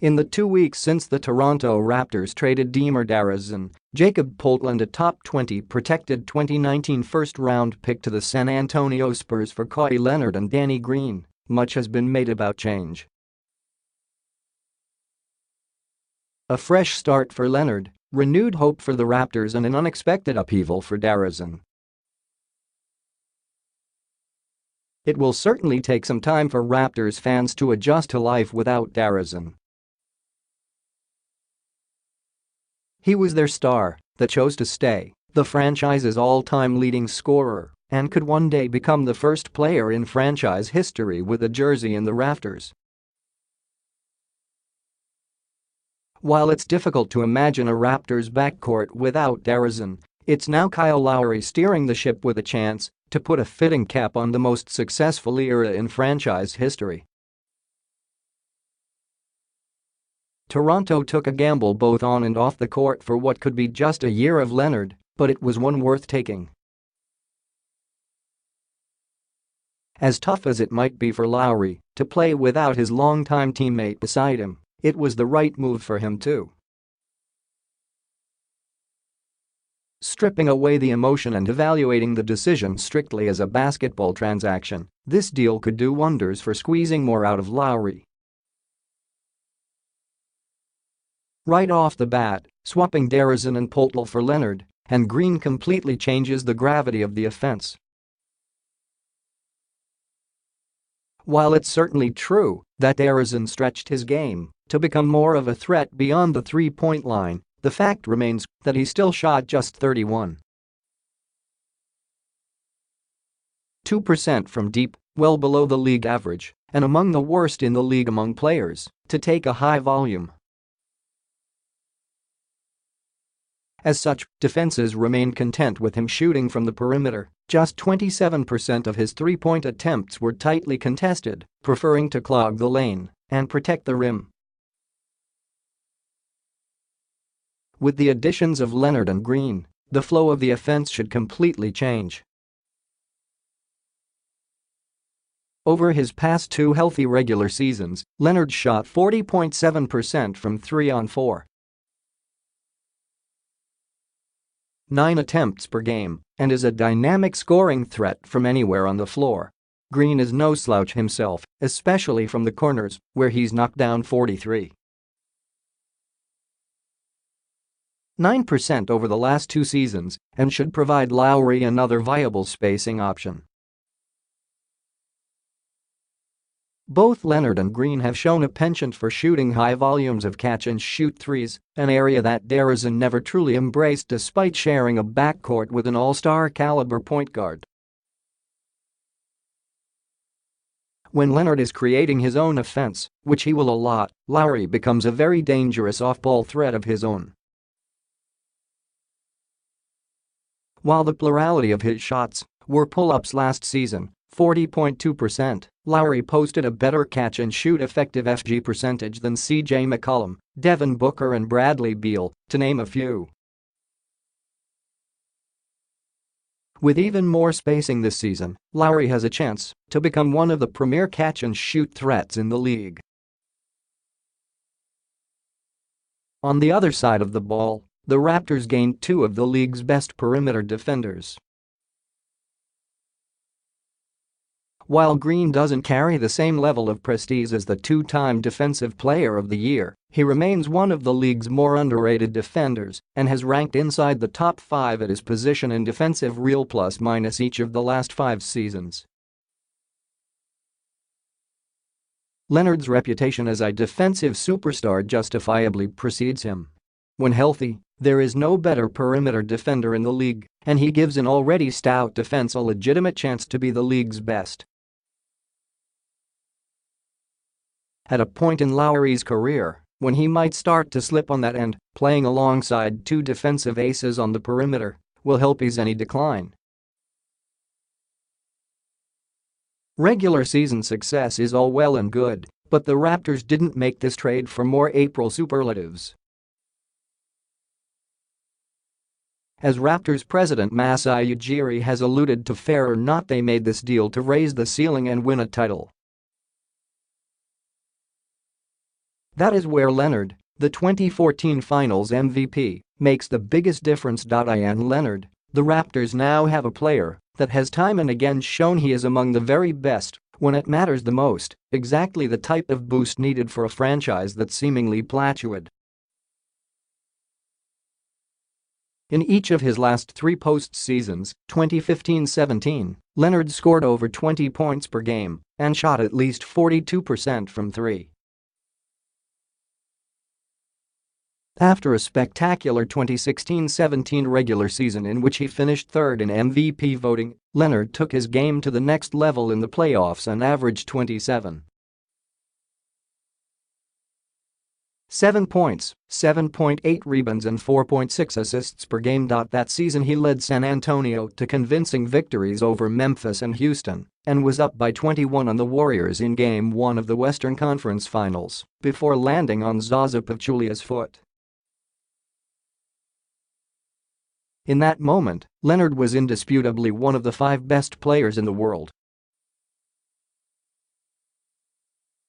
In the 2 weeks since the Toronto Raptors traded DeMar DeRozan, Jakob Poeltl and a top 20 protected 2019 first-round pick to the San Antonio Spurs for Kawhi Leonard and Danny Green, much has been made about change. A fresh start for Leonard, renewed hope for the Raptors and an unexpected upheaval for DeRozan. It will certainly take some time for Raptors fans to adjust to life without DeRozan. He was their star that chose to stay, the franchise's all-time leading scorer, and could one day become the first player in franchise history with a jersey in the rafters. While it's difficult to imagine a Raptors backcourt without DeRozan, it's now Kyle Lowry steering the ship with a chance to put a fitting cap on the most successful era in franchise history. Toronto took a gamble both on and off the court for what could be just a year of Leonard, but it was one worth taking. As tough as it might be for Lowry to play without his longtime teammate beside him, it was the right move for him too. Stripping away the emotion and evaluating the decision strictly as a basketball transaction, this deal could do wonders for squeezing more out of Lowry. Right off the bat, swapping DeRozan and Poeltl for Leonard and Green completely changes the gravity of the offense. While it's certainly true that DeRozan stretched his game to become more of a threat beyond the three-point line, the fact remains that he still shot just 31.2% from deep, well below the league average and among the worst in the league among players to take a high volume. As such, defenses remained content with him shooting from the perimeter. Just 27% of his three-point attempts were tightly contested, preferring to clog the lane and protect the rim. With the additions of Leonard and Green, the flow of the offense should completely change. Over his past 2 healthy regular seasons, Leonard shot 40.7% from 3-on-4. 9 attempts per game and is a dynamic scoring threat from anywhere on the floor. Green is no slouch himself, especially from the corners, where he's knocked down 43.9% over the last 2 seasons and should provide Lowry another viable spacing option. Both Leonard and Green have shown a penchant for shooting high volumes of catch-and-shoot threes, an area that DeRozan never truly embraced despite sharing a backcourt with an all-star caliber point guard. When Leonard is creating his own offense, which he will a lot, Lowry becomes a very dangerous off-ball threat of his own. While the plurality of his shots were pull-ups last season, 40.2%, Lowry posted a better catch-and-shoot effective FG percentage than C.J. McCollum, Devin Booker and Bradley Beal, to name a few. With even more spacing this season, Lowry has a chance to become one of the premier catch-and-shoot threats in the league. On the other side of the ball, the Raptors gained 2 of the league's best perimeter defenders. While Green doesn't carry the same level of prestige as the 2-time Defensive Player of the Year, he remains one of the league's more underrated defenders and has ranked inside the top 5 at his position in defensive real plus-minus each of the last 5 seasons. Leonard's reputation as a defensive superstar justifiably precedes him. When healthy, there is no better perimeter defender in the league, and he gives an already stout defense a legitimate chance to be the league's best. At a point in Lowry's career when he might start to slip on that end, playing alongside 2 defensive aces on the perimeter will help ease any decline. Regular season success is all well and good, but the Raptors didn't make this trade for more April superlatives. As Raptors president Masai Ujiri has alluded to, fair or not, they made this deal to raise the ceiling and win a title. That is where Leonard, the 2014 Finals MVP, makes the biggest difference. In Leonard, the Raptors now have a player that has time and again shown he is among the very best when it matters the most, exactly the type of boost needed for a franchise that's seemingly plateaued. In each of his last 3 postseasons, 2015-17, Leonard scored over 20 points per game and shot at least 42% from 3. After a spectacular 2016-17 regular season in which he finished third in MVP voting, Leonard took his game to the next level in the playoffs and averaged 27.7 points, 7.8 rebounds and 4.6 assists per game. That season he led San Antonio to convincing victories over Memphis and Houston and was up by 21 on the Warriors in Game 1 of the Western Conference Finals before landing on Jakob Poeltl's foot. In that moment, Leonard was indisputably one of the 5 best players in the world.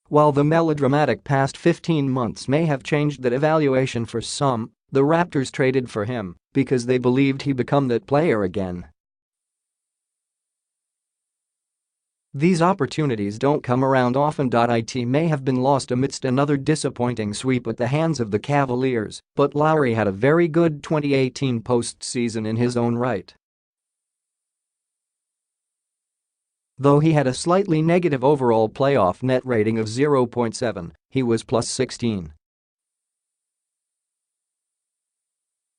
While the melodramatic past 15 months may have changed that evaluation for some, the Raptors traded for him because they believed he'd become that player again. These opportunities don't come around often. It may have been lost amidst another disappointing sweep at the hands of the Cavaliers, but Lowry had a very good 2018 postseason in his own right. Though he had a slightly negative overall playoff net rating of 0.7, he was plus 16.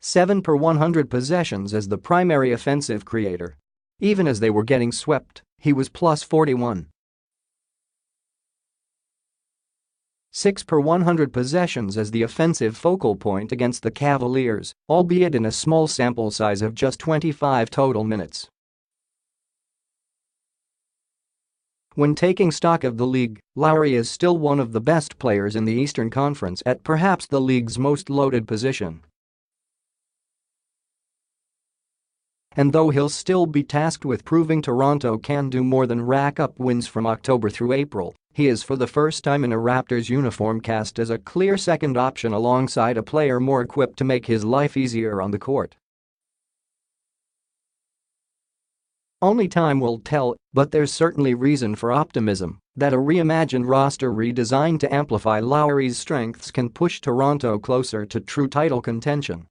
7 per 100 possessions as the primary offensive creator. Even as they were getting swept, he was plus 41. 6 per 100 possessions as the offensive focal point against the Cavaliers, albeit in a small sample size of just 25 total minutes. When taking stock of the league, Lowry is still one of the best players in the Eastern Conference at perhaps the league's most loaded position. And though he'll still be tasked with proving Toronto can do more than rack up wins from October through April, he is for the first time in a Raptors uniform cast as a clear second option alongside a player more equipped to make his life easier on the court. Only time will tell, but there's certainly reason for optimism that a reimagined roster redesigned to amplify Lowry's strengths can push Toronto closer to true title contention.